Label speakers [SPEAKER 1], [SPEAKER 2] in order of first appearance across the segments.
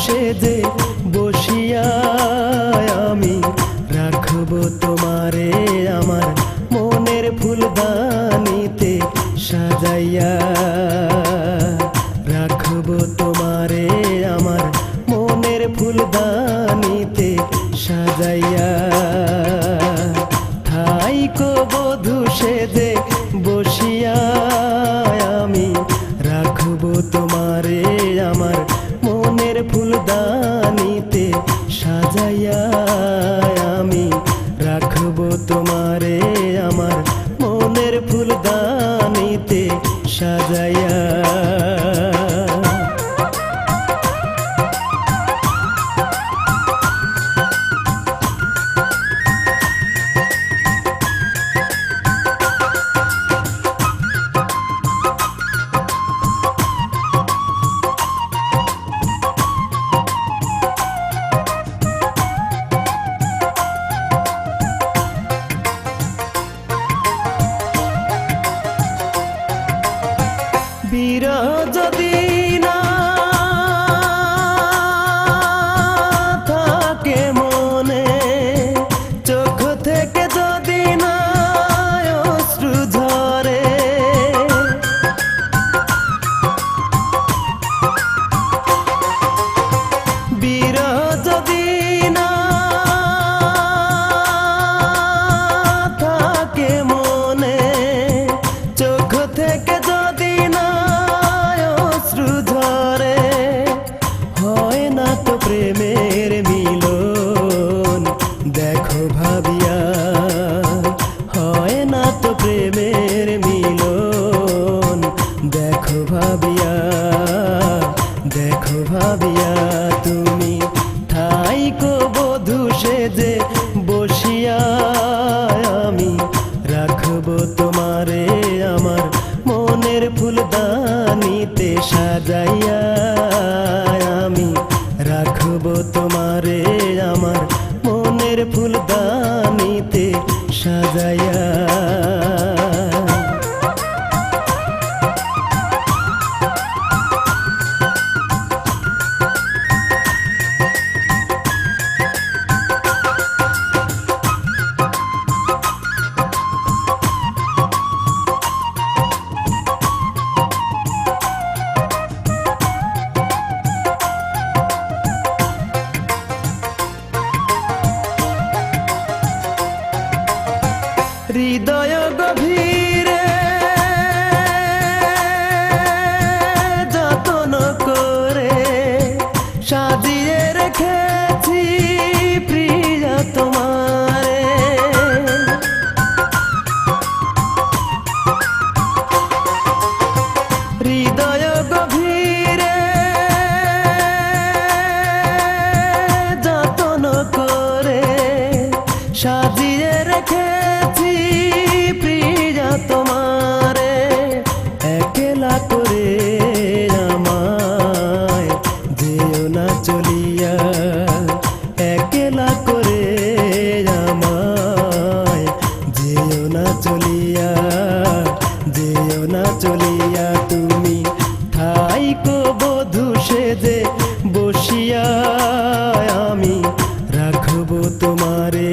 [SPEAKER 1] সেজে বসিয়া আমি রাখব তোমারে আমার মনের ফুলদানিতে সাজাইয়া, রাখব তোমারে আমার মনের ফুলদানিতে সাজাইয়া। থাইকো বধূ সেজে বসিয়া আমি রাখব তোমারে আমার মনের ফুলদানিতে সাজাইয়া, আমি রাখব তোমারে আমার মনের ফুলদানিতে সাজাইয়া। বিরহ যদি না থাকে মনে, চোখ থেকে যদি না অশ্রু ঝরে, বিরহ যদি না থাকে মনে, চোখ থেকে যদি না হয় না তো প্রেমের মিলন দেখো ভাবিয়া, হয় না তো প্রেমের মিলন দেখো ভাবিয়া, দেখো ভাবিয়া। তুমি থাইকো বধূ সেজে বসিয়া আমি রাখব তোমারে আমার মনের ফুলদানিতে সাজাইয়া, আমি রাখব তোমারে আমার মনের ফুলদানিতে সাজাইয়া। হৃদয় গভীরে যত্ন করে সাজিয়ে রেখেছি প্রিয়া তোমারে, হৃদয় গভীরে যত্ন করে সাজিয়ে রেখেছি প্রিয়া তোমারে, একলা করে আমায় যেও না চলিয়া, একলা করে আমায় যেও না চলিয়া, যেও না চলিয়া। তুমি থাইকো বধূ সেজে বসিয়া আমি রাখব তোমারে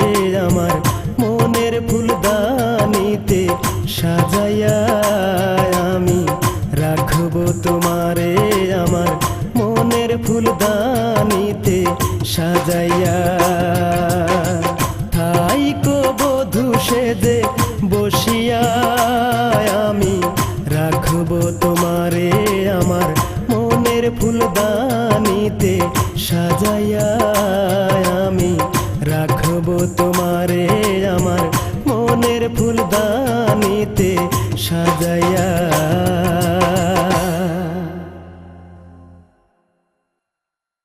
[SPEAKER 1] আমার মনের ফুলদানিতে সাজাইয়া, আমি রাখব তোমারে আমার মনের ফুলদানিতে সাজাইয়া। থাইকো বধূ সেজে বসিয়া আমি রাখব তোমারে আমার মনের ফুলদানিতে সাজাইয়া, আমি রাখব তোমারে আমার মনের ফুলদানিতে সাজাইয়া।